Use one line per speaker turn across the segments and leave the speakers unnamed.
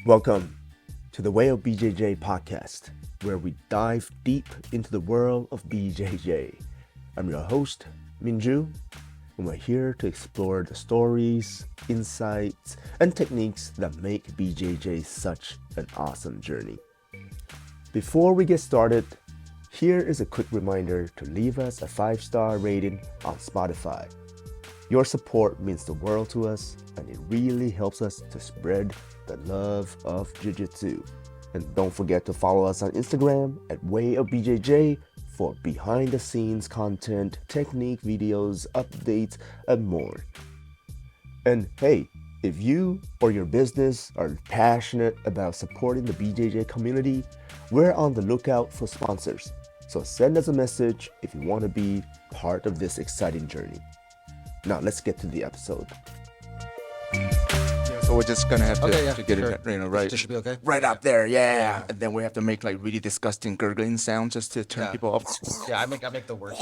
Welcome to the Way of BJJ podcast, where we dive deep into the world of BJJ. I'm your host, Minju, and we're here to explore the stories, insights, and techniques that make BJJ such an awesome journey. Before we get started, here is a quick reminder to leave us a 5-star rating on Spotify. Your support means the world to us, and it really helps us to spread the love of Jiu-Jitsu. And don't forget to follow us on Instagram at Way of BJJ for behind-the-scenes content, technique videos, updates, and more. And hey, if you or your business are passionate about supporting the BJJ community, we're on the lookout for sponsors. So send us a message if you want to be part of this exciting journey. Now let's get to the episode.
So we're just gonna have to get
sure.
it, right.
This should be okay.
Right up there, yeah. And then we have to make like really disgusting gurgling sounds just to turn people off.
Yeah, I make the worst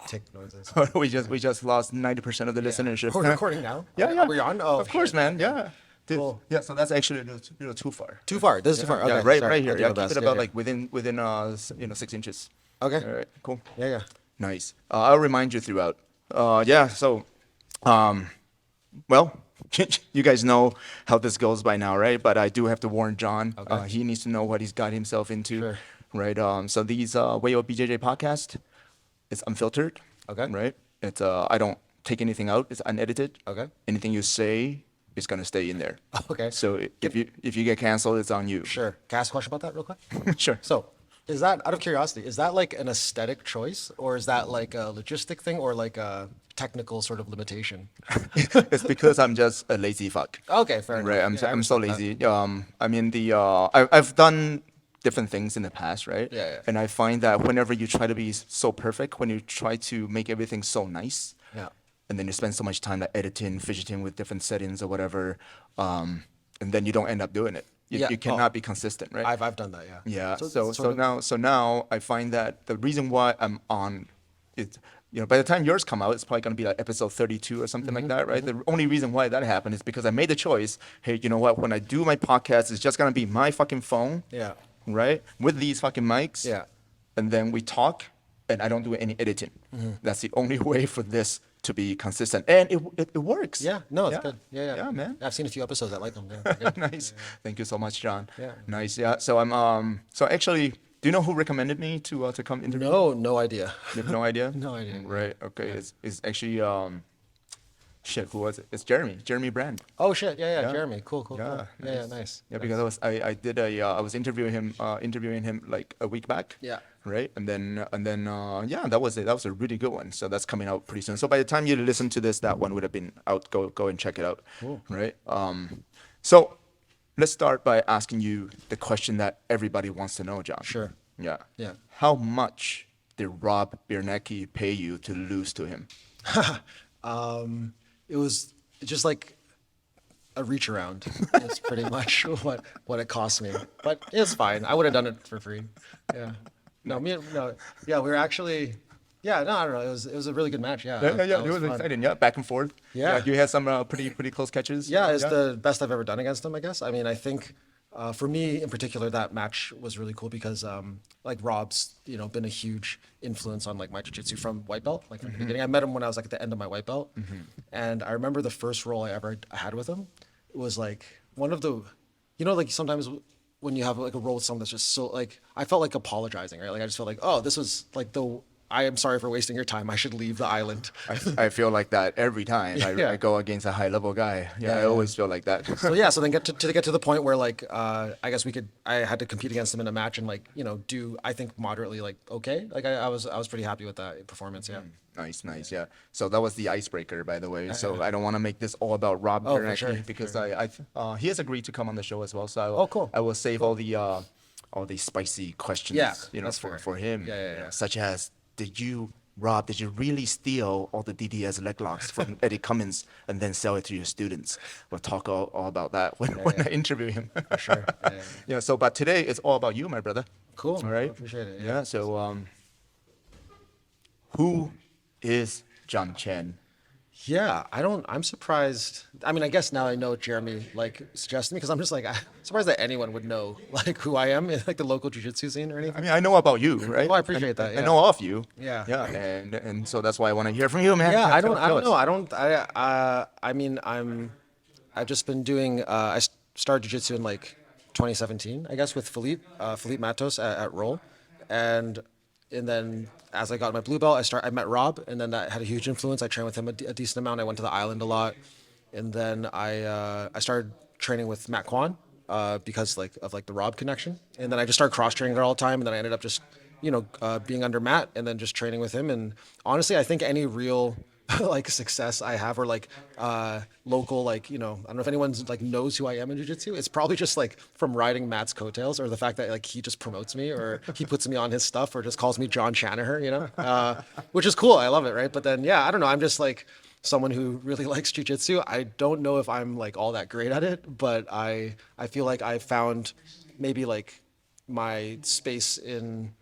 tick noises.
we just lost 90% of the listenership.
We're recording now.
Yeah.
Are we on? Oh,
of course, man. Yeah.
Cool.
Yeah. So that's actually too far.
Too far. This is too far. Okay.
Yeah,
sorry.
right here.
I'll do
Yeah,
my
keep
best.
it about like within 6 inches.
Okay.
All right. Cool.
Yeah.
Nice. I'll remind you throughout. So, well, you guys know how this goes by now, right? But I do have to warn John.
Okay.
He needs to know what he's got himself into,
Sure.
right? So these Way Of BJJ podcast, it's unfiltered,
Okay.
right? It's I don't take anything out. It's unedited.
Okay.
Anything you say is gonna stay in there.
Okay.
So if you get canceled, it's on you.
Sure. Can I ask a question about that real quick?
Sure.
So, is that, out of curiosity, is that like an aesthetic choice, or is that like a logistic thing, or like a technical sort of limitation?
It's because I'm just a lazy fuck.
Okay, fair enough.
Right, I'm
Yeah, I
I'm so
respect that.
lazy. I mean I've done different things in the past, right?
Yeah.
And I find that whenever you try to be so perfect, when you try to make everything so nice,
Yeah.
and then you spend so much time like editing, fidgeting with different settings or whatever, and then you don't end up doing it.
Yeah.
You cannot be consistent, right?
I've done that. Yeah.
Yeah.
it's
So
sort of-
now I find that the reason why I'm on it, by the time yours come out, it's probably gonna be like episode 32 or something like that, right? The only reason why that happened is because I made the choice. Hey, you know what? When I do my podcast, it's just gonna be my fucking phone,
Yeah.
right? With these fucking mics.
Yeah.
And then we talk, and I don't do any editing. That's the only way for this to be consistent, and it works.
Yeah. No, it's good. Yeah.
Yeah, man.
I've seen a few episodes. I like them. Yeah. they're good.
Nice. Thank you so much, John.
Yeah.
Nice. Yeah. So I'm so actually, do you know who recommended me to come interview?
No idea.
You have no idea?
No idea.
Right. Okay. It's actually shit. Who was it? It's Jeremy Brand.
Oh shit! Yeah.
Yeah.
Jeremy, cool.
Yeah.
Yeah, nice.
Yeah, because I was interviewing him like a week back.
Yeah.
Right. And then yeah, that was it. That was a really good one. So that's coming out pretty soon. So by the time you listen to this, that one would have been out. Go and check it out.
Cool.
Right. So let's start by asking you the question that everybody wants to know, John.
Sure.
Yeah.
Yeah.
How much did Rob Biernacki pay you to lose to him?
It was just like a reach around. It's pretty much what it cost me, but it's fine. I would have done it for free. Yeah. No. Yeah, we were actually. Yeah. No, I don't know. It was a really good match. Yeah.
Yeah.
that
It was
fun.
exciting. Yeah. Back and forth.
Yeah.
You had some pretty close catches.
Yeah, it's the best I've ever done against him, I guess. I mean, I think for me in particular, that match was really cool because like Rob's, been a huge influence on like my jiu-jitsu from white belt, like from the beginning. I met him when I was like at the end of my white belt. And I remember the first roll I ever had with him was like one of the, like sometimes when you have like a roll with someone that's just so like, I felt like apologizing, right? Like I just felt like, oh, this was like I am sorry for wasting your time. I should leave the island.
I feel like that every time
Yeah.
I go against a high level guy. Yeah, I
Yeah.
always feel like that.
So then get to the point where like I guess I had to compete against him in a match and like do I think moderately like okay, like I was pretty happy with that performance. Yeah.
Nice. Yeah. So that was the icebreaker, by the way. So I don't want to make this all about Rob
Oh, for
Biernacki
sure,
because
sure.
he has agreed to come on the show as well. So
Oh, cool.
I will save all the spicy questions.
Yeah,
for
that's fair.
for him.
Yeah.
Such as did you really steal all the DDS leg locks from Eddie Cummins and then sell it to your students? We'll talk all about that when I interview him.
For sure. Yeah.
Yeah. So, but today it's all about you, my brother.
Cool.
All right.
I appreciate it.
Yeah. So, who is Jon Chan?
Yeah, I'm surprised. I mean, I guess now I know Jeremy like suggested me because I'm just like I'm surprised that anyone would know like who I am in like the local jiu-jitsu scene or
I
anything.
mean, I know about you, right?
Oh, I appreciate that.
I
Yeah.
know of you.
Yeah.
Yeah, and so that's why I want to hear from you, man.
Yeah,
Yeah,
I
tell
don't
us.
know. I mean, I've just been doing started jiu-jitsu in like 2017, I guess, with Philippe Matos at Roll, and then as I got my blue belt, I met Rob, and then that had a huge influence. I trained with him a decent amount. I went to the island a lot, and then I started training with Matt Kwan because like of like the Rob connection, and then I just started cross training there all the time, and then I ended up just being under Matt and then just training with him. And honestly, I think any real like success I have or like local like I don't know if anyone's like knows who I am in jiu-jitsu. It's probably just like from riding Matt's coattails or the fact that like he just promotes me or he puts me on his stuff or just calls me Jon Chan, which is cool. I love it, right? But then yeah, I don't know. I'm just like someone who really likes jiu-jitsu. I don't know if I'm like all that great at it, but I feel like I found maybe like my space in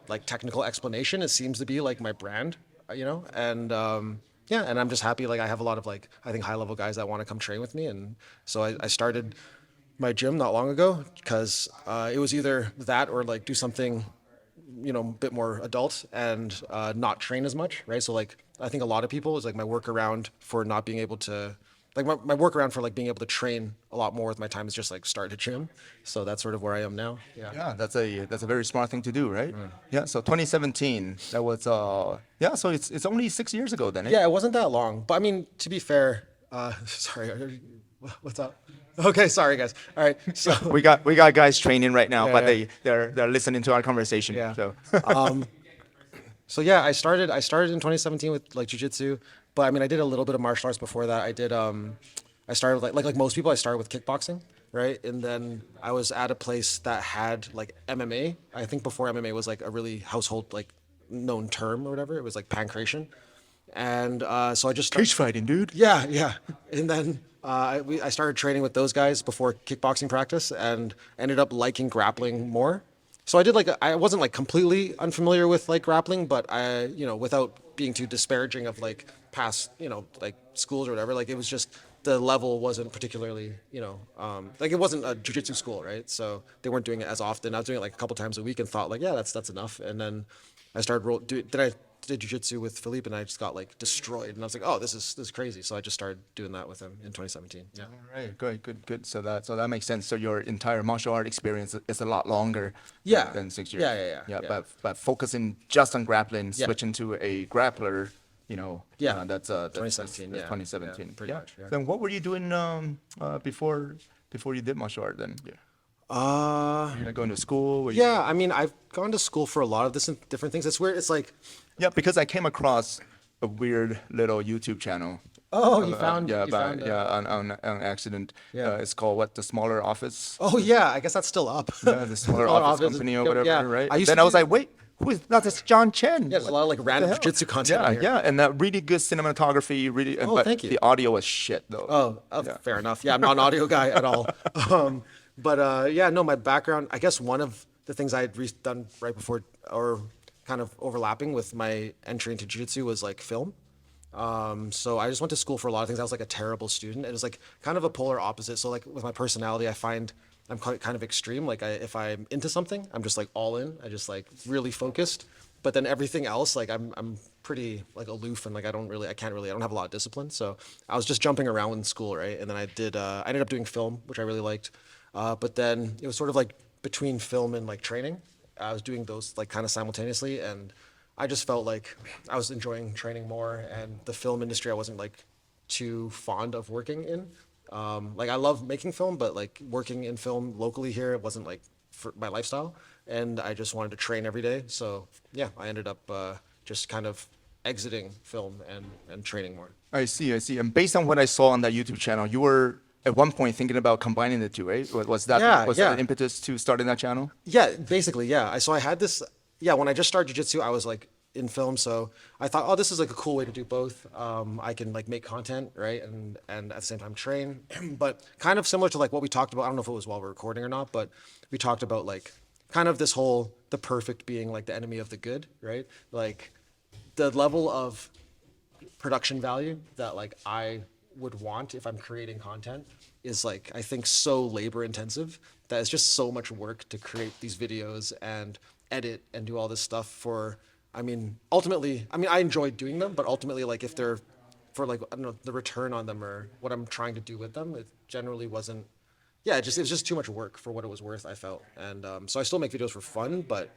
like technical explanation. It seems to be like my brand, and yeah, and I'm just happy. Like I have a lot of like I think high level guys that want to come train with me, and so I started my gym not long ago because it was either that or like do something a bit more adult and not train as much, right? So like I think a lot of people is like my workaround for not being able to like my workaround for like being able to train a lot more with my time is just like start a gym. So that's sort of where I am now. Yeah.
Yeah, that's a very smart thing to do, right? Yeah. So 2017, that was yeah. So it's only 6 years ago then. Eh?
Yeah, it wasn't that long, but I mean, to be fair, sorry, what's up? Okay, sorry guys. All right, so
We got guys training right now,
Yeah,
but
yeah.
they're listening to our conversation.
Yeah.
So
So yeah, I started in 2017 with like jujitsu, but I mean I did a little bit of martial arts before that. I started with, like most people I started with kickboxing, right? And then I was at a place that had like MMA. I think before MMA was like a really household like known term or whatever. It was like pancration. And so I just
cage fighting, dude.
yeah, yeah. And then I started training with those guys before kickboxing practice and ended up liking grappling more. So I did like I wasn't like completely unfamiliar with like grappling, but I without being too disparaging of like past like schools or whatever, like it was just the level wasn't particularly like it wasn't a jiu-jitsu school, right? So they weren't doing it as often. I was doing it like a couple times a week and thought like yeah that's enough. And then I started I did jiu-jitsu with Philippe and I just got like destroyed and I was like oh this is crazy. So I just started doing that with him in 2017. Yeah.
All right, good. So that makes sense. So your entire martial art experience is a lot longer.
Yeah.
Than 6 years.
Yeah.
But focusing just on grappling,
Yeah.
switching to a grappler,
Yeah.
that's
2017,
That's
yeah.
2017.
Yeah, pretty much, yeah.
Then what were you doing before you did martial art then? Yeah. You're not going to school? Were you-
Yeah, I mean, I've gone to school for a lot of this different things. It's weird. It's like,
Yeah, because I came across a weird little YouTube channel.
oh, you found,
Yeah,
you
by,
found,
yeah, on accident.
Yeah.
It's called what? The Smaller Office.
oh yeah, I guess that's still up.
Yeah, the Smaller Office Company or whatever,
yeah.
right?
I used
Then
to
I was
do-
like, wait, who is that? That's Jon Chan.
Yeah, there's a lot of like random
hell?
jiu-jitsu content.
Yeah,
on here.
yeah, and that really good cinematography. Really,
Oh,
but
thank you.
the audio was shit though.
Oh,
Yeah.
fair enough. Yeah, I'm not an audio guy at all. But yeah, no, my background, I guess one of the things I had done right before or kind of overlapping with my entry into jiu-jitsu was like film. So I just went to school for a lot of things. I was like a terrible student. It was like kind of a polar opposite. So like with my personality, I find I'm quite kind of extreme. Like if I'm into something, I'm just like all in. I just like really focused. But then everything else, like I'm pretty like aloof and like I don't have a lot of discipline. So I was just jumping around in school, right? And then I ended up doing film, which I really liked. But then it was sort of like between film and like training. I was doing those like kind of simultaneously, and I just felt like I was enjoying training more. And the film industry, I wasn't like too fond of working in. Like I love making film, but like working in film locally here, it wasn't like for my lifestyle. And I just wanted to train every day. So yeah, I ended up just kind of exiting film and training more.
I see. And based on what I saw on that YouTube channel, you were at one point thinking about combining the two, right? Was that
Yeah,
that
yeah.
the impetus to starting that channel?
Yeah, basically, yeah. So I had this, yeah, when I just started jiu-jitsu, I was like in film. So I thought, oh, this is like a cool way to do both. I can like make content, right? And at the same time train. But kind of similar to like what we talked about. I don't know if it was while we're recording or not, but we talked about like kind of this whole, the perfect being like the enemy of the good, right? Like the level of production value that like I would want if I'm creating content is like I think so labor intensive that it's just so much work to create these videos and edit and do all this stuff for. I mean, ultimately, I mean, I enjoy doing them, but ultimately, like if they're for like I don't know the return on them or what I'm trying to do with them, it generally wasn't. Yeah, it was just too much work for what it was worth. I felt, and so I still make videos for fun, but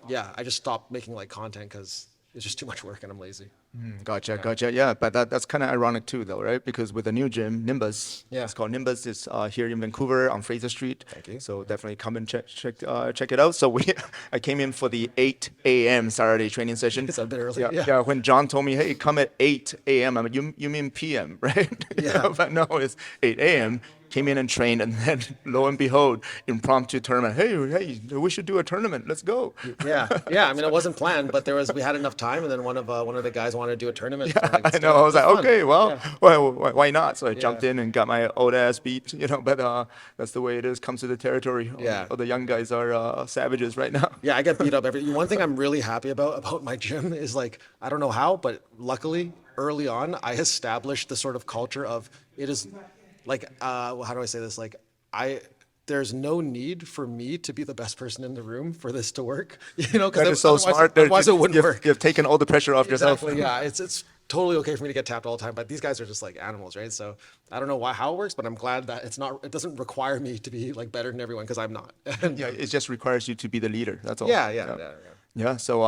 yeah, I just stopped making like content because it's just too much work and I'm lazy.
Gotcha. Yeah, but that's kind of ironic too, though, right? Because with the new gym, Nimbus,
Yeah.
it's called Nimbus. It's here in Vancouver on Fraser Street.
Thank you.
So definitely come and check it out. So I came in for the 8 a.m. Saturday training session.
It's a bit early.
Yeah. When John told me, hey, come at 8 a.m. I'm like, you mean p.m., right?
Yeah.
But no, it's 8 a.m. Came in and trained, and then lo and behold, impromptu tournament. Hey, we should do a tournament. Let's go.
Yeah. I mean, it wasn't planned, but we had enough time, and then one of the guys wanted to do a tournament. So
I
let's do
know.
it.
I was like,
It's fun.
okay, well,
Yeah.
why not? So I jumped
Yeah.
in and got my old ass beat, But that's the way it is. Comes to the territory.
Yeah.
All the young guys are savages right now.
Yeah, I get beat up every. One thing I'm really happy about my gym is like I don't know how, but luckily early on I established the sort of culture of it is like how do I say this? Like there's no need for me to be the best person in the room for this to work,
That
because
is so smart.
Otherwise, it wouldn't
You've-
work.
You've taken all the pressure off yourself.
Exactly. Yeah, it's totally okay for me to get tapped all the time, but these guys are just like animals, right? So I don't know how it works, but I'm glad that it doesn't require me to be like better than everyone because I'm not. And
Yeah, it just requires you to be the leader. That's all.
yeah.
Yeah. So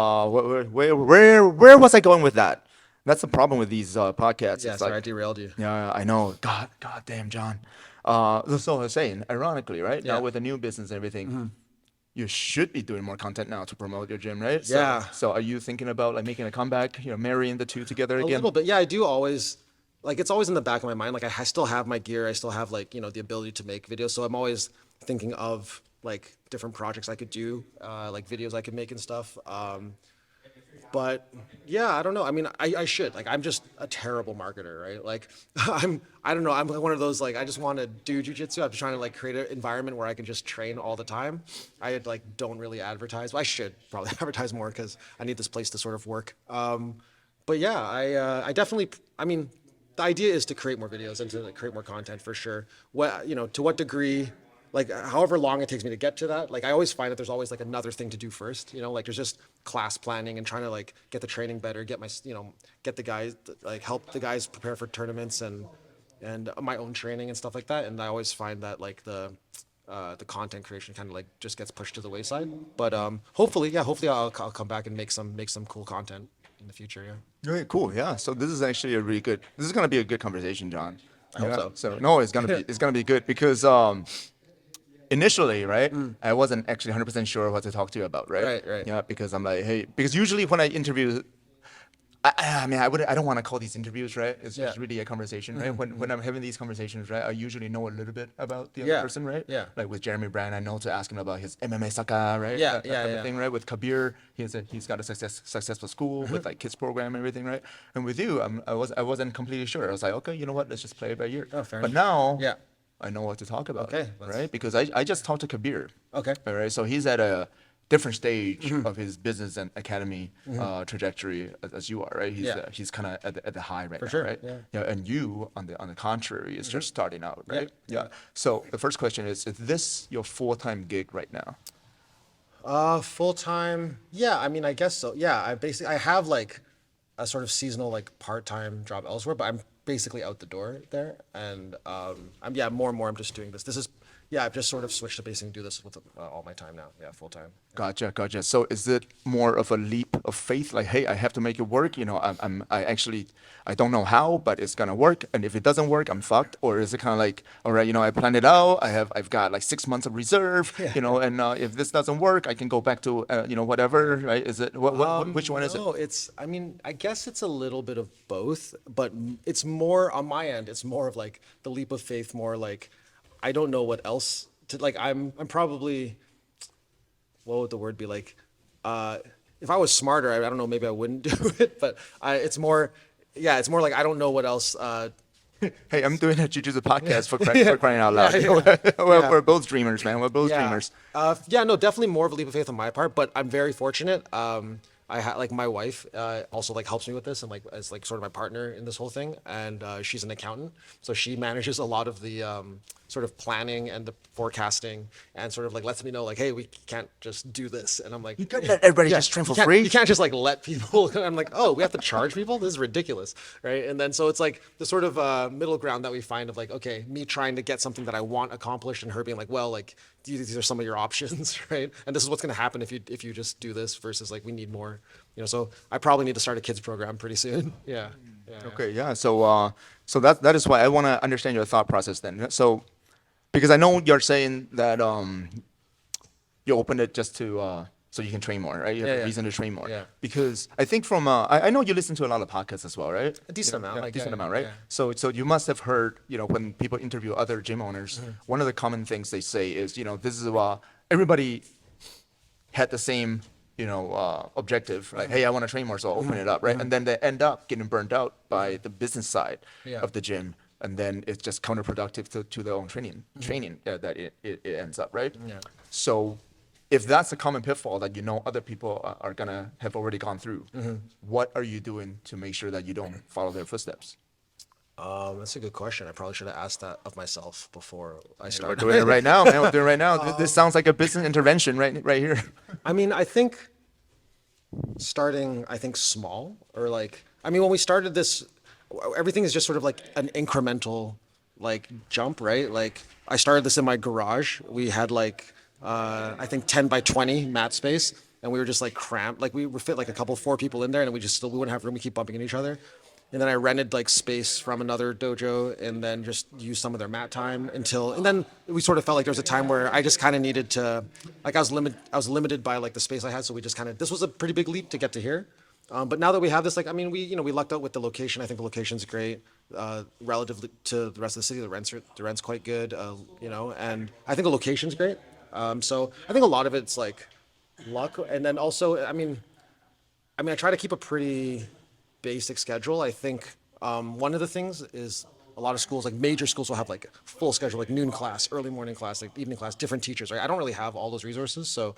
where was I going with that? That's the problem with these podcasts.
Yeah,
It's
sorry, I
like,
derailed you.
yeah, I know. God damn, John. So I was saying, ironically, right now
Yeah.
with the new business and everything, you should be doing more content now to promote your gym, right? So,
Yeah.
So are you thinking about like making a comeback? Marrying the two together
A
again?
little bit, yeah. I do always like it's always in the back of my mind. Like I still have my gear. I still have like the ability to make videos. So I'm always thinking of like different projects I could do, like videos I could make and stuff. But yeah, I don't know. I mean, I should. Like, I'm just a terrible marketer, right? Like, I don't know. I'm one of those, like, I just want to do jiu-jitsu. I'm trying to, like, create an environment where I can just train all the time. I, like, don't really advertise. Well, I should probably advertise more because I need this place to sort of work. But yeah, I definitely, I mean, the idea is to create more videos and to like, create more content for sure. What, to what degree, like however long it takes me to get to that, like I always find that there's always like another thing to do first, like there's just class planning and trying to like get the training better, get my, get the guys, like help the guys prepare for tournaments and my own training and stuff like that. And I always find that like the content creation kind of like just gets pushed to the wayside. But hopefully I'll come back and make some cool content in the future. Yeah.
Very cool. Yeah. So this is actually this is going to be a good conversation, John.
I hope so.
So no, it's going to be good because initially, right, I wasn't actually 100% sure what to talk to you about, right?
Right.
Yeah, because I'm like, hey, because usually when I interview, I mean, I don't want to call these interviews, right? It's just really a conversation, right? When I'm having these conversations, right, I usually know a little bit about the other person, right?
Yeah.
Like with Jeremy Brand, I know to ask him about his MMA Saka, right?
Yeah,
That
yeah,
type
yeah.
of thing, right? With Kabir, he's got a successful school with like kids program and everything, right? And with you, I wasn't completely sure. I was like, okay, you know what? Let's just play it by ear.
Oh, fair
But
enough.
now,
Yeah.
I know what to talk about.
Okay,
Right? Because I just talked to Kabir.
Okay.
All right. So he's at a different stage of his business and academy trajectory as you are, right? He's kind of at the high right now,
sure,
right?
yeah.
And you, on the contrary, is just starting out, right? Yeah. So the first question is this your full-time gig right now?
Full time. Yeah, I mean, I guess so. Yeah, I have like a sort of seasonal like part-time job elsewhere, but I'm basically out the door there. And more and more I'm just doing this. I've just sort of switched to basically do this with all my time now. Yeah, full time.
Gotcha. So is it more of a leap of faith? Like, hey, I have to make it work. I don't know how, but it's gonna work. And if it doesn't work, I'm fucked. Or is it kind of like, all right, I planned it out. I've got like 6 months of reserve. And if this doesn't work, I can go back to whatever. Right? Is it which one is it?
No, I mean, I guess it's a little bit of both, but it's more on my end. It's more of like the leap of faith, more like I don't know what else to like. I'm probably, what would the word be like? If I was smarter, I don't know, maybe I wouldn't do it. But it's more like I don't know what else.
Hey, I'm doing a jiu-jitsu podcast for crying out loud. We're both dreamers, man. We're both dreamers.
No, definitely more of a leap of faith on my part, but I'm very fortunate. I like my wife also like helps me with this and like as like sort of my partner in this whole thing, and she's an accountant, so she manages a lot of the sort of planning and the forecasting, and sort of like lets me know like, hey, we can't just do this, and I'm like,
You can't let everybody just train for free.
you can't just like let people. I'm like, oh, we have to charge people. This is ridiculous, right? And then so it's like the sort of middle ground that we find of like, okay, me trying to get something that I want accomplished, and her being like, well, like these are some of your options, right? And this is what's going to happen if you just do this versus like we need more, So I probably need to start a kids program pretty soon. Yeah.
Okay, yeah. So that is why I want to understand your thought process then. So, because I know you're saying that you opened it just to so you can train more, right? You have a reason to train more.
Yeah.
Because I think from I know you listen to a lot of podcasts as well, right?
A decent amount, like,
decent
yeah,
amount, right?
yeah.
So you must have heard, when people interview other gym owners, one of the common things they say is, this is everybody had the same objective, like, hey, I want to train more, so I'll open it up, right? And then they end up getting burnt out by the business side of the gym, and then it's just counterproductive to their own training that it ends up, right?
Yeah.
So if that's a common pitfall that other people are gonna have already gone through, what are you doing to make sure that you don't follow their footsteps?
That's a good question. I probably should have asked that of myself before I
We're
started.
doing it right now, man. We're doing it right now. This sounds like a business intervention right here.
I mean, I think starting, small, or like, when we started this, everything is just sort of like an incremental like jump, right? Like I started this in my garage. We had like, 10 by 20 mat space, and we were just like cramped. Like we would fit like four people in there, and we wouldn't have room to keep bumping into each other. And then I rented like space from another dojo, and then just used some of their mat time and then we sort of felt like there was a time where I just kind of needed to, like I was limited by like the space I had. So we just this was a pretty big leap to get to here. But now that we have this, like, we lucked out with the location. I think the location's great, relative to the rest of the city. The rent's quite good, and I think the location's great. So I think a lot of it's like luck. And then also, I try to keep a pretty basic schedule. I think one of the things is a lot of schools, like major schools, will have like full schedule, like noon class, early morning class, like evening class, different teachers, right? I don't really have all those resources. So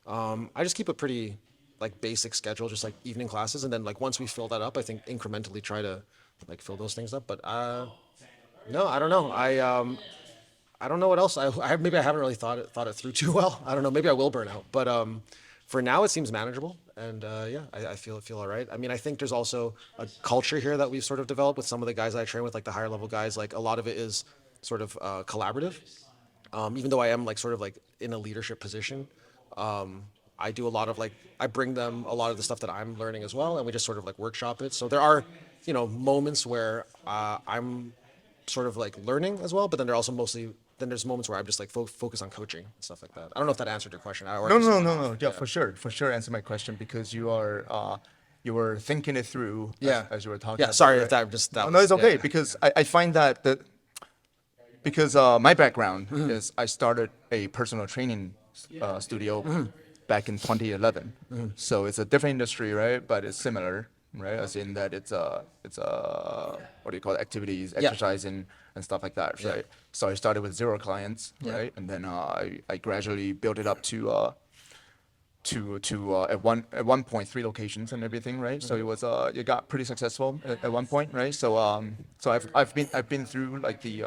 I just keep a pretty like basic schedule, just like evening classes. And then like once we fill that up, I think incrementally try to like fill those things up. But no, I don't know. I don't know what else. Maybe I haven't really thought it through too well. I don't know. Maybe I will burn out. But for now, it seems manageable, and I feel all right. I think there's also a culture here that we've sort of developed with some of the guys I train with, like the higher level guys. Like a lot of it is sort of collaborative. Even though I am like sort of like in a leadership position, I do a lot of like I bring them a lot of the stuff that I'm learning as well, and we just sort of like workshop it. So there are moments where I'm sort of like learning as well, but then there's moments where I'm just like focus on coaching and stuff like that. I don't know if that answered your question.
No. Yeah, for sure. Answer my question, because you were thinking it through as you were talking.
Yeah, sorry if that just that.
No, it's okay, because I find that because my background is I started a personal training studio back in 2011. So it's a different industry, right? But it's similar, right? As in that it's what do you call it? Activities, exercising and stuff like that, right? So I started with 0 clients, right? And then I gradually built it up to at one point 3 locations and everything, right? So it got pretty successful at one point, right? So I've been through like the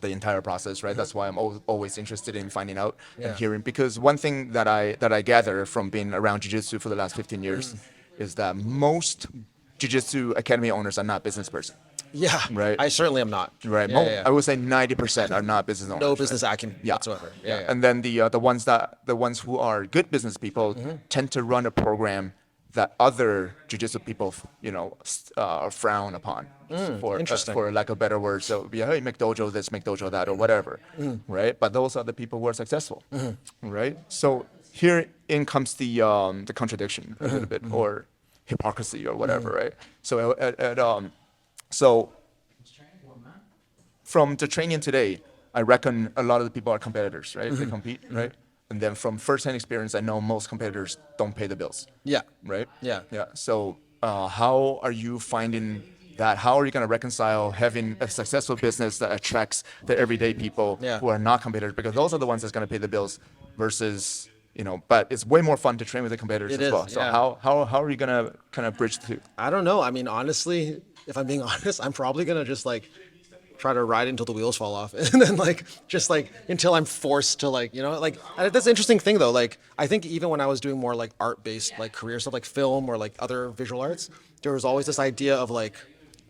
entire process, right? That's why I'm always interested in finding out and hearing, because one thing that I gather from being around jiu-jitsu for the last 15 years is that most jiu-jitsu academy owners are not business person.
Yeah,
right.
I certainly am not.
Right. I would say 90% are not business owners.
No business acumen whatsoever. Yeah.
And then the ones who are good business people tend to run a program that other jiu-jitsu people frown upon, for lack of better words. So hey, make dojo this, make dojo that, or whatever, right? But those are the people who are successful, right? So here in comes the contradiction a little bit, or hypocrisy, or whatever, right? So so from the training today, I reckon a lot of the people are competitors, right? They compete, right? And then from first-hand experience, I know most competitors don't pay the bills.
Yeah.
Right?
Yeah.
So how are you finding that? How are you going to reconcile having a successful business that attracts the everyday people who are not competitors? Because those are the ones that's going to pay the bills, versus but it's way more fun to train with the competitors
It
as
is,
well. So
yeah.
how are you gonna kind of bridge the two?
I don't know. I mean, honestly, if I'm being honest, I'm probably gonna just like try to ride until the wheels fall off, and then like just like until I'm forced to like like that's an interesting thing though. Like I think even when I was doing more like art-based like career stuff like film or like other visual arts, there was always this idea of like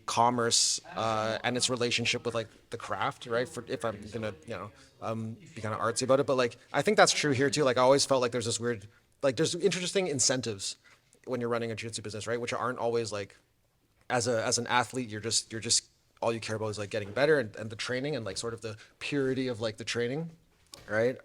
commerce and its relationship with like the craft, right? For if I'm gonna be kind of artsy about it, but like I think that's true here too. Like I always felt like there's this weird like there's interesting incentives when you're running a jiu-jitsu business, right? Which aren't always like as an athlete, you're just all you care about is like getting better and the training and like sort of the purity of like the training, right?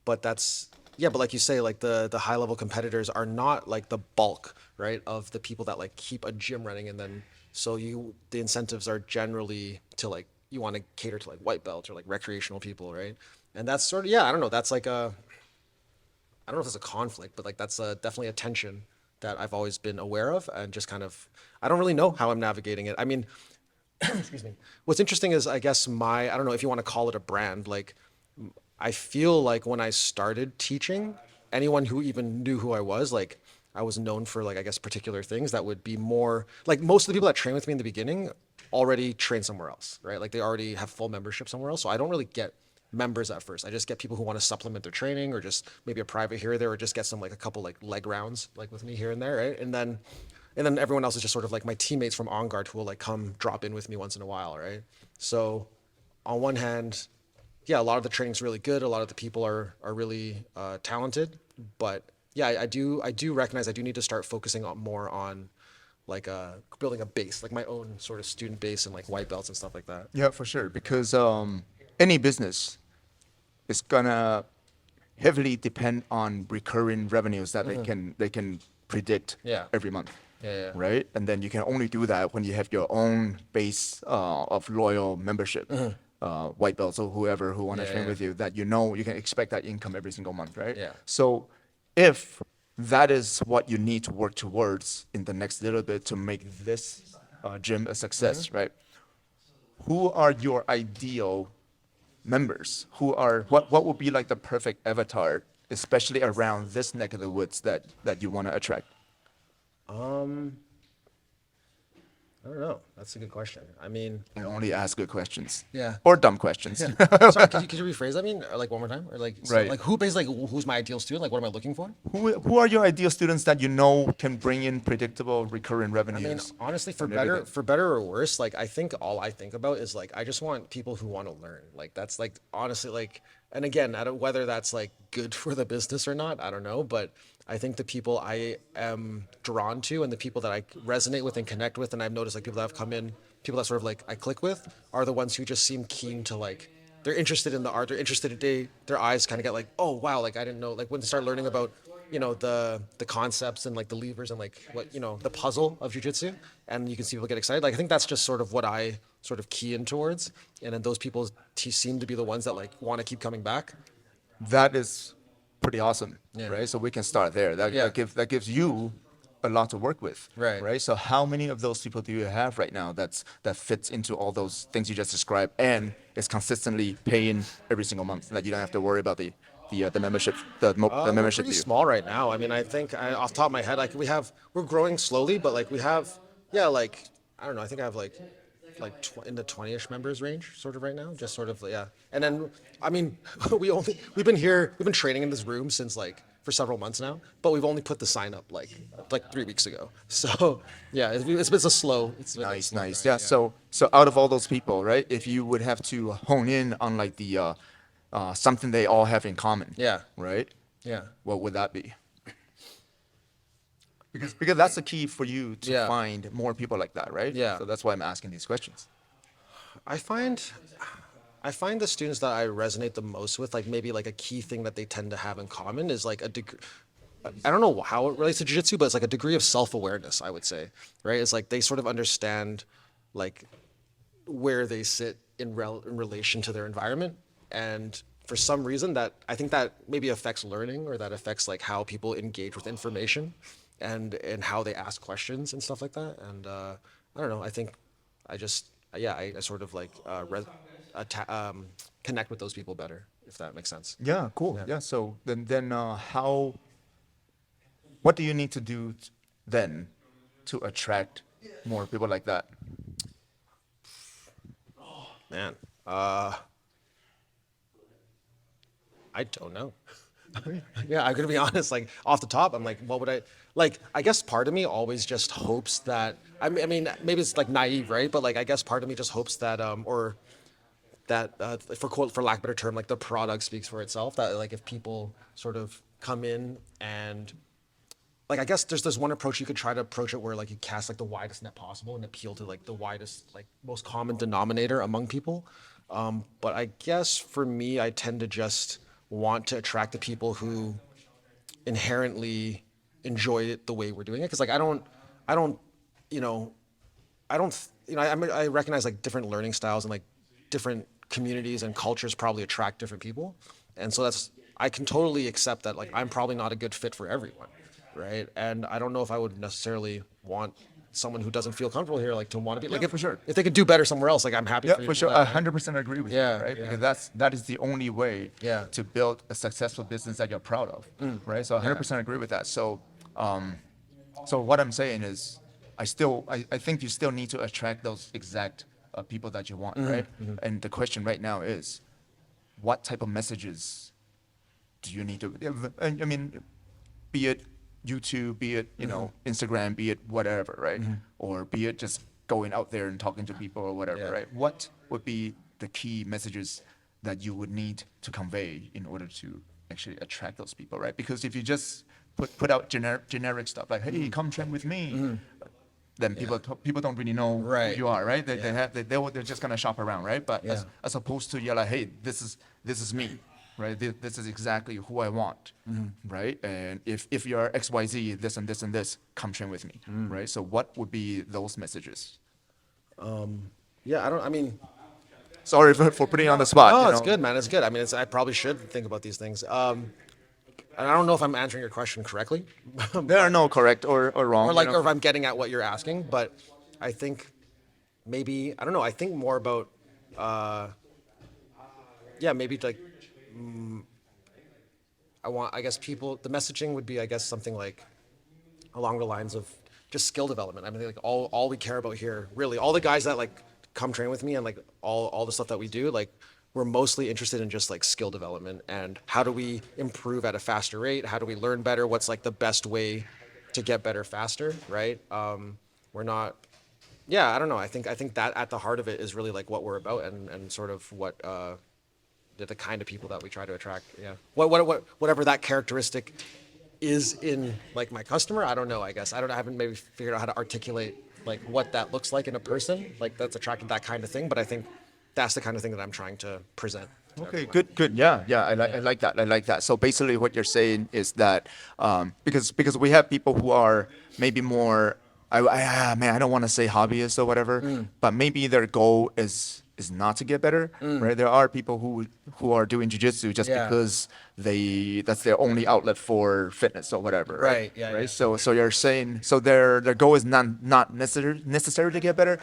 But that's yeah, but like you say, like the high level competitors are not like the bulk, right, of the people that like keep a gym running, and then so the incentives are generally to like you want to cater to like white belts or like recreational people, right? And that's sort of I don't know, that's like a I don't know if it's a conflict, but like that's definitely a tension that I've always been aware of and just kind of I don't really know how I'm navigating it. I mean, excuse me. What's interesting is I guess I don't know if you want to call it a brand, like I feel like when I started teaching, anyone who even knew who I was, like I was known for like I guess particular things that would be more like most of the people that train with me in the beginning already train somewhere else, right? Like they already have full membership somewhere else. So I don't really get members at first. I just get people who want to supplement their training or just maybe a private here or there or just get some like a couple like leg rounds like with me here and there, right? And then everyone else is just sort of like my teammates from On Guard who will like come drop in with me once in a while, right? So on one hand, yeah, a lot of the training's really good. A lot of the people are really talented, but yeah, I do recognize I do need to start focusing more on like building a base, like my own sort of student base and like white belts and stuff like that.
Yeah, for sure. Because any business is gonna heavily depend on recurring revenues that they can predict
Yeah.
every month.
Yeah.
Right? And then you can only do that when you have your own base of loyal membership, white belts or whoever who want to train
Yeah.
with you, that you can expect that income every single month, right?
Yeah.
So if that is what you need to work towards in the next little bit to make this gym a success, right? Who are your ideal members? What would be like the perfect avatar, especially around this neck of the woods that you want to attract?
I don't know. That's a good question. I mean,
I only ask good questions.
Yeah.
Or dumb questions.
sorry, could you rephrase that? I mean, or like one more time, or like so,
Right.
like who basically like who's my ideal student? Like what am I looking for?
Who are your ideal students that you know can bring in predictable recurring
I
revenues?
mean, honestly,
and everything?
for better or worse, like I think all I think about is like I just want people who want to learn. Like that's like honestly like, and again, I don't whether that's like good for the business or not. I don't know, but I think the people I am drawn to and the people that I resonate with and connect with, and I've noticed like people that have come in, people that sort of like I click with, are the ones who just seem keen to like. They're interested in the art. They're interested in their eyes kind of get like, oh wow, like I didn't know. Like when they start learning about the concepts and like the levers and like what the puzzle of jiu-jitsu, and you can see people get excited. Like I think that's just sort of what I sort of key in towards, and then those people seem to be the ones that like want to keep coming back.
That is pretty awesome,
Yeah.
right? So we can start there.
Yeah.
That gives you a lot to work with,
Right.
Right. So how many of those people do you have right now that fits into all those things you just described and is consistently paying every single month, that you don't have to worry about the membership the
We're
membership
pretty
fee?
small right now. I mean, I think off the top of my head, like we're growing slowly, but like we have, yeah, like I don't know. I think I have like in the 20-ish members range, sort of right now, just sort of yeah. And then I mean, we've been training in this room since like for several months now, but we've only put the sign up like 3 weeks ago. So yeah, it's been a slow. It's been a
Nice,
slow
nice.
grind,
Yeah. So out of all those people, right? If you would have to hone in on like the something they all have in common,
Yeah.
right?
Yeah.
What would that be? Because that's the key for you to
Yeah.
find more people like that, right?
Yeah.
So that's why I'm asking these questions.
I find the students that I resonate the most with, like maybe like a key thing that they tend to have in common is like a degree. I don't know how it relates to jiu-jitsu, but it's like a degree of self-awareness, I would say, right? It's like they sort of understand like where they sit in relation to their environment. And for some reason that I think that maybe affects learning, or that affects like how people engage with information and how they ask questions and stuff like that. And I don't know, I think I just, I sort of like connect with those people better if that makes sense.
Yeah, cool. Yeah. So then what do you need to do then to attract more people like that?
Man, I don't know. Yeah, I'm gonna be honest. Like off the top, I'm like, what would I like? I guess part of me always just hopes that. I mean, maybe it's like naive, right? But like, I guess part of me just hopes that, or that, for lack of a better term, like the product speaks for itself. That like if people sort of come in and like I guess there's one approach you could try to approach it where like you cast like the widest net possible and appeal to like the widest like most common denominator among people. But I guess for me, I tend to just want to attract the people who inherently enjoy it the way we're doing it. Because like I don't, you know, I recognize like different learning styles and like different communities and cultures probably attract different people, and so I can totally accept that like I'm probably not a good fit for everyone, right? And I don't know if I would necessarily want someone who doesn't feel comfortable here like to want to be like
Yeah, for sure.
if they could do better somewhere else, like I'm happy.
Yeah,
for you
for
to
sure.
do that, right?
100% agree with
Yeah,
you, right?
yeah.
Because that is the only way
Yeah.
to build a successful business that you're proud of, right? So 100% agree with that. So, so what I'm saying is, I think you still need to attract those exact people that you want, right? And the question right now is, what type of messages do you need to? I mean, be it YouTube, be it Instagram, be it whatever, right? Or be it just going out there and talking to people or whatever,
Yeah.
right? What would be the key messages that you would need to convey in order to actually attract those people, right? Because if you just put out generic stuff like, "Hey, come train with me," then people don't really know
Right.
who you are, right? They're just gonna shop around, right? But
Yeah.
as opposed to you're like, "Hey, this is me." Right, this is exactly who I want, right? And if you're XYZ, this and this and this, come train with me, right? So what would be those messages?
Yeah, I mean,
Sorry for putting you on the spot.
oh,
you
it's
know?
good, man. It's good. I mean, I probably should think about these things. And I don't know if I'm answering your question correctly,
There are no correct or wrong.
or like,
you know?
or if I'm getting at what you're asking. But I think maybe I don't know. I think more about, yeah, maybe like I guess people. The messaging would be, I guess, something like along the lines of just skill development. I mean, like all we care about here, really, all the guys that like come train with me and like all the stuff that we do, like we're mostly interested in just like skill development and how do we improve at a faster rate? How do we learn better? What's like the best way to get better faster, right? We're not. Yeah, I don't know. I think that at the heart of it is really like what we're about and sort of what the kind of people that we try to attract. Yeah. Whatever that characteristic is in like my customer, I don't know. I guess I haven't maybe figured out how to articulate like what that looks like in a person, like that's attracting that kind of thing. But I think that's the kind of thing that I'm trying to present. to
Okay,
everyone.
good. Yeah. I like that. I like that. So basically, what you're saying is that because we have people who are maybe more, man, I don't want to say hobbyists or whatever, but maybe their goal is not to get better, right? There are people who are doing jiu-jitsu just
Yeah.
because that's their only outlet for fitness or whatever, right?
Right, yeah,
Right.
yeah.
So you're saying their goal is not necessary to get better.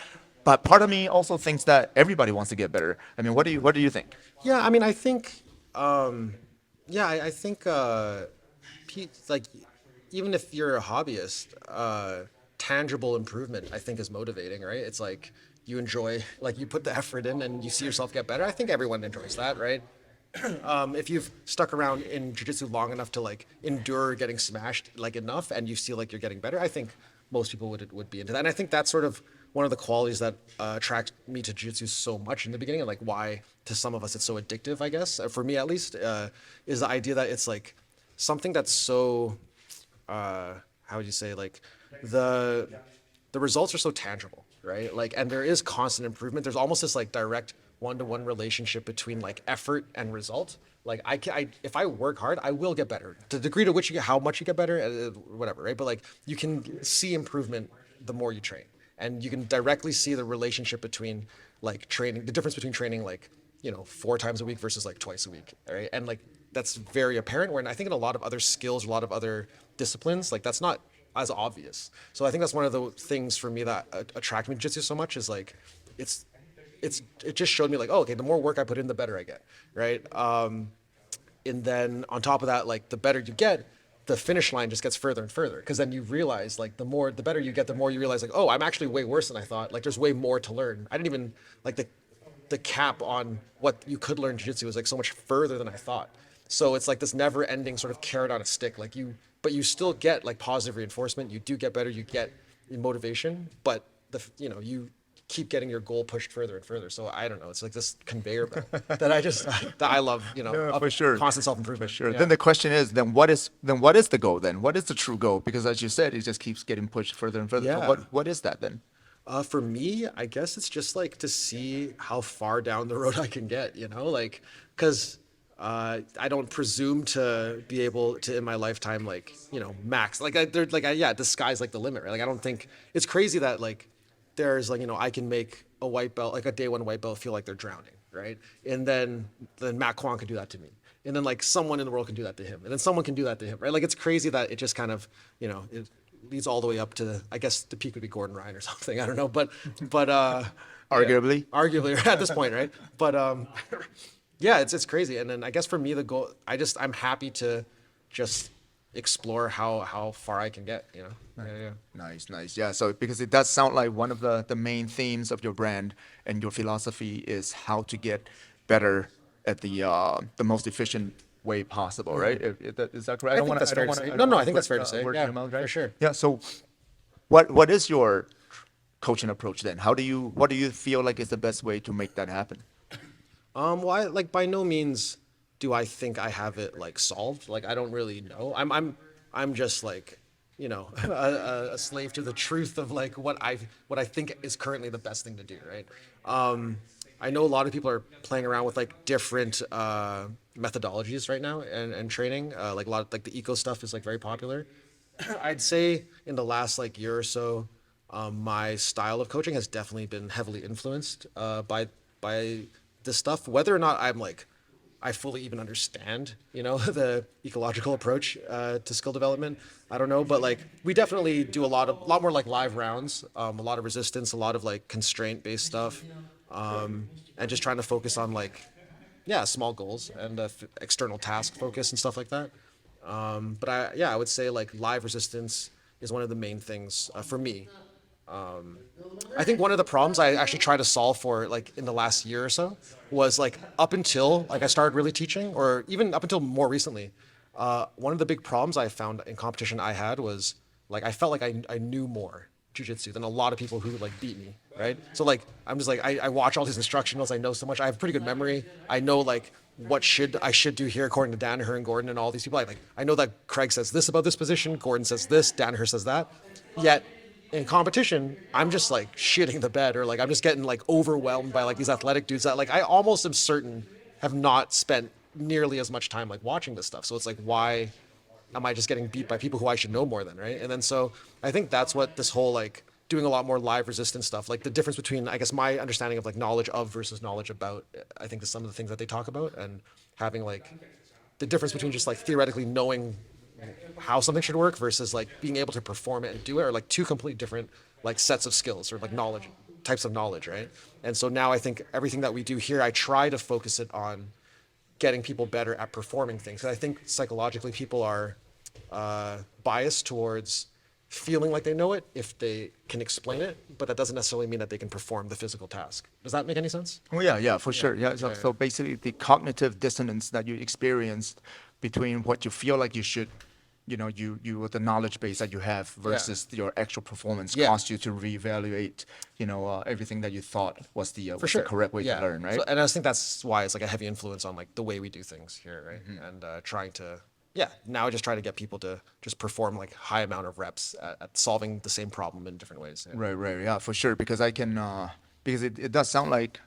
But part of me also thinks that everybody wants to get better. I mean, what do you think?
Yeah, I mean, I think, I think, like, even if you're a hobbyist, tangible improvement, I think, is motivating, right? It's like you enjoy, like, you put the effort in and you see yourself get better. I think everyone enjoys that, right? If you've stuck around in jiu-jitsu long enough to like endure getting smashed like enough and you feel like you're getting better, I think most people would be into that. And I think that's sort of one of the qualities that attract me to jiu-jitsu so much in the beginning, and like why to some of us it's so addictive, I guess, for me at least, is the idea that it's like something that's so how would you say, like the results are so tangible, right? Like, and there is constant improvement. There's almost this like direct one-to-one relationship between like effort and result. Like if I work hard, I will get better. The degree to which you get, how much you get better, whatever, right? But like you can see improvement the more you train, and you can directly see the relationship between like training, the difference between training like 4 times a week versus like twice a week, right? And like that's very apparent. Where I think in a lot of other skills, a lot of other disciplines, like that's not as obvious. So I think that's one of the things for me that attract me to jiu-jitsu so much is like it's it just showed me like, oh, okay, the more work I put in, the better I get, right? And then on top of that, like the better you get, the finish line just gets further and further, because then you realize like the better you get, the more you realize like, oh, I'm actually way worse than I thought. Like there's way more to learn. I didn't even like the cap on what you could learn jiu-jitsu was like so much further than I thought. So it's like this never ending sort of carrot on a stick. Like but you still get like positive reinforcement. You do get better. You get motivation, but you keep getting your goal pushed further and further. So I don't know. It's like this conveyor belt that I love.
For sure,
constant self-improvement.
Sure.
Yeah.
Then the question is, then what is the goal? Then what is the true goal? Because as you said, it just keeps getting pushed further and further.
Yeah.
So what is that then?
For me, I guess it's just like to see how far down the road I can get, like, because I don't presume to be able to in my lifetime, like, max. Like, the sky's like the limit, right? Like, I don't think it's crazy that like there's like, I can make a white belt, like a day one white belt, feel like they're drowning, right? And then Matt Kwan could do that to me. And then like someone in the world can do that to him. And then someone can do that to him, right? Like, it's crazy that it just kind of, it leads all the way up to, I guess the peak would be Gordon Ryan or something. I don't know, but
Arguably.
yeah, arguably at this point, right? But yeah, it's crazy. And then I guess for me, the goal, I'm happy to just explore how far I can get, Yeah.
Nice. Yeah. So because it does sound like one of the main themes of your brand and your philosophy is how to get better at the most efficient way possible, right? Is that correct?
I think that's fair to say. No, I think that's fair to say. Yeah, for sure.
Yeah. So what is your coaching approach then? What do you feel like is the best way to make that happen?
Well, I like by no means do I think I have it like solved. Like, I don't really know. I'm just like, a slave to the truth of like what I think is currently the best thing to do, right? I know a lot of people are playing around with like different methodologies right now and training. Like a lot of like the eco stuff is like very popular. I'd say in the last like year or so, my style of coaching has definitely been heavily influenced by this stuff. Whether or not I fully even understand, the ecological approach to skill development, I don't know. But like we definitely do a lot more like live rounds, a lot of resistance, a lot of like constraint based stuff, and just trying to focus on like small goals and external task focus and stuff like that. But I would say like live resistance is one of the main things for me. I think one of the problems I actually tried to solve for like in the last year or so was like up until like I started really teaching, or even up until more recently, one of the big problems I found in competition I had was like I felt like I knew more jiu-jitsu than a lot of people who like beat me, right? So like I'm just like I watch all these instructionals, I know so much, I have pretty good memory, I know like what I should do here according to Danaher and Gordon and all these people. I know that Craig says this about this position, Gordon says this, Danaher says that, yet in competition, I'm just like shitting the bed, or like I'm just getting like overwhelmed by like these athletic dudes that like I almost am certain have not spent nearly as much time like watching this stuff. So it's like, why am I just getting beat by people who I should know more than, right? And then so I think that's what this whole like doing a lot more live resistance stuff, like the difference between, I guess, my understanding of like knowledge of versus knowledge about, I think is some of the things that they talk about, and having like the difference between just like theoretically knowing how something should work versus like being able to perform it and do it, are like two completely different like sets of skills or like knowledge, types of knowledge, right? And so now I think everything that we do here, I try to focus it on getting people better at performing things. And I think psychologically people are biased towards feeling like they know it if they can explain it, but that doesn't necessarily mean that they can perform the physical task. Does that make any sense?
Oh yeah, for sure. Yeah. So basically the cognitive dissonance that you experienced between what you feel like you should, you with the knowledge base that you have versus your actual performance caused you to reevaluate, everything that you thought was the correct way to learn, right?
So, and I think that's why it's like a heavy influence on like the way we do things here, right? And trying to, now I just try to get people to just perform like high amount of reps at solving the same problem in different ways. Yeah.
Right, yeah, for sure. Because because it does sound like,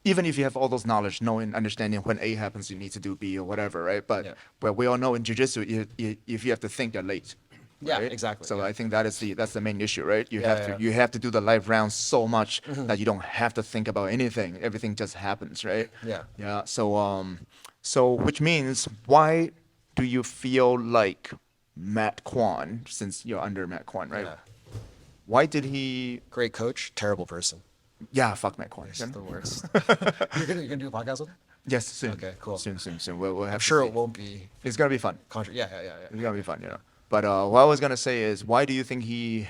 even if you have all those knowledge, knowing, understanding when A happens, you need to do B or whatever, right? But we all know in jiu-jitsu, if you have to think, you're late.
Yeah,
right?
exactly.
So I think that's the main issue, right? You have to do the live rounds so much that you don't have to think about anything. Everything just happens, right? Yeah. So which means, why do you feel like Matt Kwan, since you're under Matt Kwan, right?
Yeah.
Why did he?
Great coach, terrible person.
Yeah, fuck my corner.
It's the worst. You're gonna do a podcast with him?
Yes, soon.
Okay, cool.
Soon. We'll have
I'm
to
sure
see.
it won't be
It's gonna be fun.
Yeah.
It's gonna be fun, you know. But what I was gonna say is, why do you think he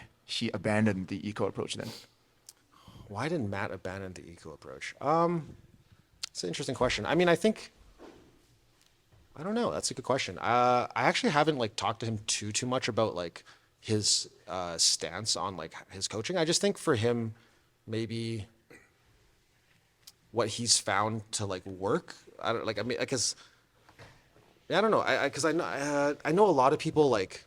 abandoned the eco approach then?
Why did Matt abandon the eco approach? It's an interesting question. I mean, I don't know. That's a good question. I actually haven't like talked to him too much about like his stance on like his coaching. I just think for him, maybe what he's found to like work. I don't know. I know a lot of people like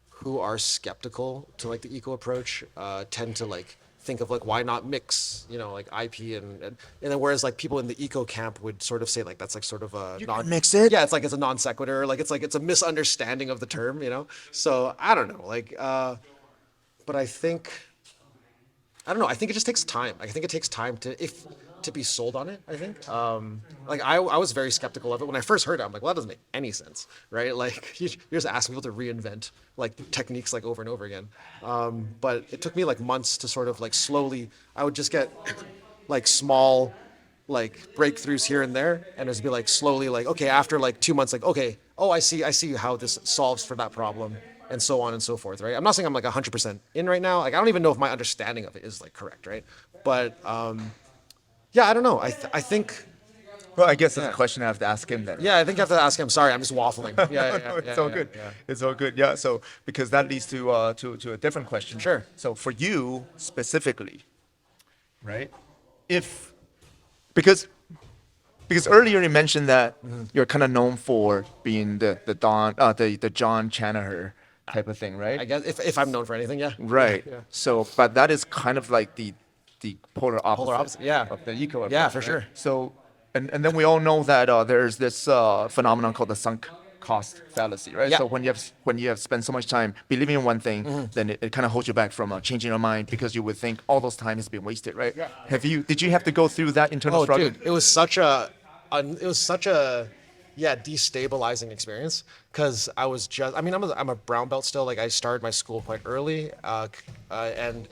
who are skeptical to like the eco approach tend to like think of like why not mix, you know, like IP and then whereas like people in the eco camp would sort of say like that's like sort of a
mix it.
yeah, it's like it's a non sequitur, like it's a misunderstanding of the term, you know. So I don't know, like but I don't know. I think it just takes time. I think it takes time to be sold on it. I think. Like I was very skeptical of it when I first heard it. I'm like, well, that doesn't make any sense, right? Like you're just asking people to reinvent like techniques like over and over again. But it took me like months to sort of like slowly. I would just get like small like breakthroughs here and there, and it would be like slowly like okay, after like 2 months, like okay, oh I see how this solves for that problem. And so on and so forth, right? I'm not saying I'm like 100% in right now. Like I don't even know if my understanding of it is like correct, right? But yeah, I don't know. I think.
Well, I guess that's a question I have to ask him then.
Yeah, I think I have to ask him. Sorry, I'm just waffling. Yeah,
It's all good.
Yeah.
It's all good. Yeah. So because that leads to a different question.
Sure.
So for you specifically, right? Because earlier you mentioned that you're kind of known for being the Jon Chan type of thing, right?
I guess if I'm known for anything, yeah.
Right.
Yeah.
So, but that is kind of like the polar opposite,
yeah.
of the eco approach.
Yeah, for
right?
sure.
So, and then we all know that there's this phenomenon called the sunk cost fallacy, right?
Yeah.
So when you have spent so much time believing in one thing, then it kind of holds you back from changing your mind because you would think all those time has been wasted, right? Yeah. Did you have to go through that internal struggle?
Dude, it was such a destabilizing experience because I was just, I mean, I'm a brown belt still. Like I started my school quite early, and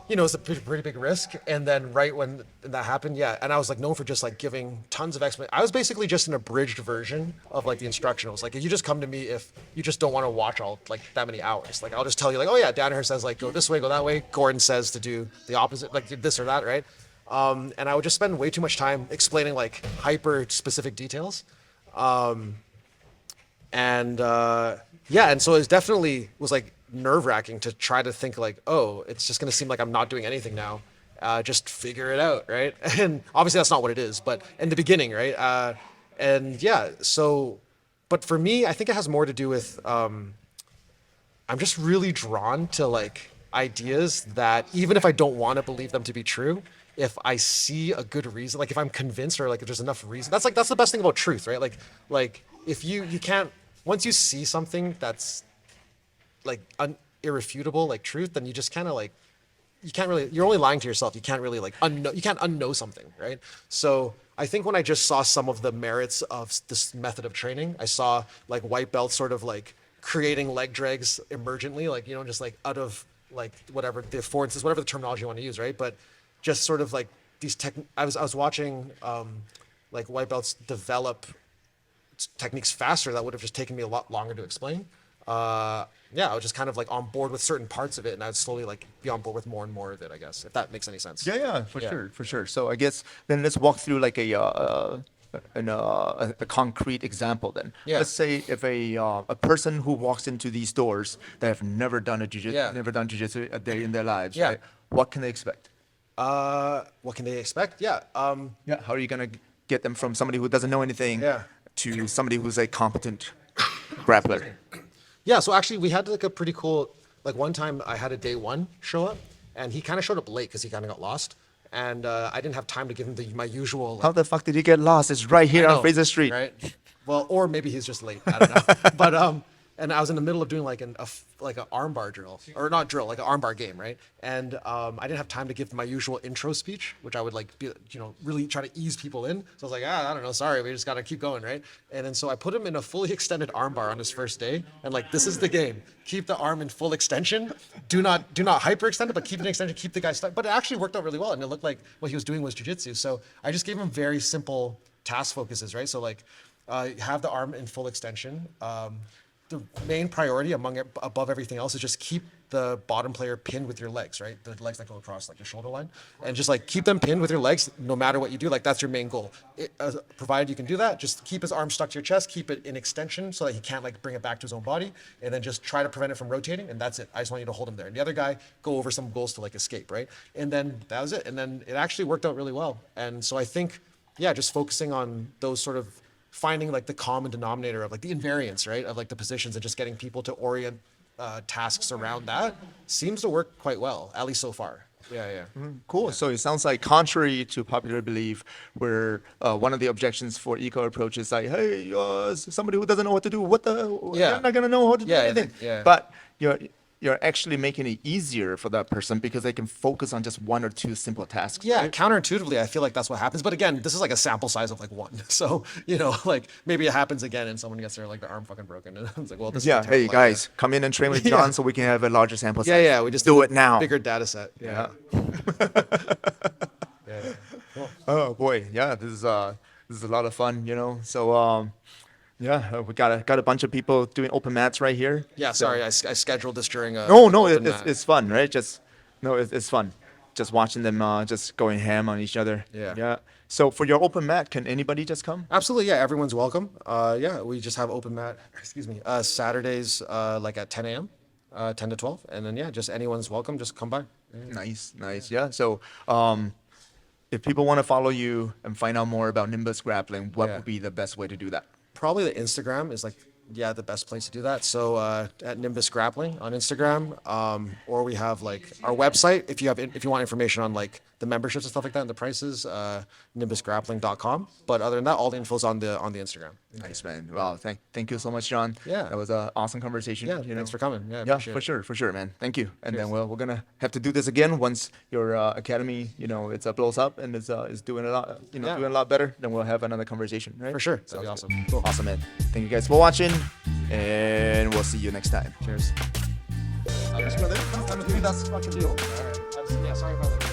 you know, it's a pretty big risk. And then right when that happened, yeah, and I was like known for just like giving tons of explanation. I was basically just an abridged version of like the instructionals. Like you just come to me if you just don't want to watch all like that many hours. Like I'll just tell you like, oh yeah, Danaher says like go this way, go that way. Gordon says to do the opposite, like this or that, right? And I would just spend way too much time explaining like hyper specific details. And so it definitely was like nerve-wracking to try to think like, oh, it's just going to seem like I'm not doing anything now. Just figure it out, right? And obviously that's not what it is, but in the beginning, right? But for me, I think it has more to do with I'm just really drawn to like ideas that even if I don't want to believe them to be true, if I see a good reason, like if I'm convinced or like if there's enough reason, that's the best thing about truth, right? Like if you can't, once you see something that's like irrefutable, like truth, then you just kind of like, you can't really, you're only lying to yourself. You can't really like you can't unknow something, right? So I think when I just saw some of the merits of this method of training, I saw like white belts sort of like creating leg drags emergently, like, you know, just like out of like whatever the affordances, whatever the terminology you want to use, right? But just sort of like these I was watching like white belts develop techniques faster that would have just taken me a lot longer to explain. I was just kind of like on board with certain parts of it, and I'd slowly like be on board with more and more of it, I guess, if that makes any sense.
Yeah, for sure. So I guess then let's walk through like a concrete example then.
Yeah.
Let's say if a person who walks into these doors that have never done jiu-jitsu a day in their lives,
Yeah.
right? What can they expect?
What can they expect? Yeah.
How are you gonna get them from somebody who doesn't know anything to somebody who's a competent grappler?
Yeah, so actually we had like a pretty cool, like one time I had a day one show up and he kind of showed up late because he kind of got lost. And I didn't have time to give him my usual. Like,
how the fuck did you get lost? It's right here on Fraser Street.
Right. Well, or maybe he's just late. I don't know. and I was in the middle of doing like an armbar drill, or not drill, like an armbar game, right? And I didn't have time to give my usual intro speech, which I would like, be, really try to ease people in. So I was like, I don't know, sorry, we just gotta keep going, right? And then so I put him in a fully extended armbar on his first day, and like, this is the game. Keep the arm in full extension. Do not hyperextend it, but keep it in extension. Keep the guy stuck. But it actually worked out really well, and it looked like what he was doing was jiu-jitsu. So I just gave him very simple task focuses, right? So like, have the arm in full extension. The main priority above everything else is just keep the bottom player pinned with your legs, right? The legs that go across like your shoulder line, and just like keep them pinned with your legs no matter what you do. Like that's your main goal. Provided you can do that, just keep his arm stuck to your chest, keep it in extension so that he can't like bring it back to his own body, and then just try to prevent it from rotating, and that's it. I just want you to hold him there. And the other guy, go over some goals to like escape, right? And then that was it. And then it actually worked out really well. And so I think, yeah, just focusing on those sort of finding like the common denominator of like the invariance, right, of like the positions, and just getting people to orient tasks around that seems to work quite well, at least so far. Yeah.
Cool. So it sounds like, contrary to popular belief, where one of the objections for eco approach is like, hey, somebody who doesn't know what to do, they're not gonna know how to do anything.
Yeah.
But you're actually making it easier for that person because they can focus on just one or two simple tasks.
Yeah,
right?
counterintuitively, I feel like that's what happens. But again, this is like a sample size of like one. So, like maybe it happes again and someone gets their arm fucking broken. And it's like, well, this is a terrible
Hey
idea.
guys, come in and train with John so we can have a larger sample size.
Yeah, we just
do
need
it now.
Bigger data set. Yeah.
Cool. Oh boy, yeah, this is a lot of fun, So we got a bunch of people doing open mats right here.
Yeah,
So-
sorry, I scheduled this during a.
No,
open mat.
it's fun, right? It's fun, just watching them just going ham on each other.
Yeah.
So for your open mat, can anybody just come?
Absolutely, yeah. Everyone's welcome. We just have open mat. Saturdays, like at 10 a.m., 10 to 12, and then just anyone's welcome. Just come by.
Nice. Yeah. So if people want to follow you and find out more about Nimbus Grappling, what would be the best way to do that?
Probably the Instagram is like the best place to do that. So at Nimbus Grappling on Instagram, or we have like our website if you want information on like the memberships and stuff like that and the prices, nimbusgrappling.com. But other than that, all the info's on the Instagram.
Nice, man. Wow. Thank you so much, John.
Yeah.
That was an awesome conversation.
Yeah, thanks for coming. Yeah,
Yeah,
appreciate
for sure, man. Thank you. And then
Cheers.
we're gonna have to do this again once your academy, it's blows up and is doing a lot, doing a lot better. Then we'll have another conversation, right?
For sure. That'd be awesome. Cool.
Awesome, man. Thank you guys for watching, and we'll see you next time.
Cheers.
That's fucking deal.
All right. Sorry about that.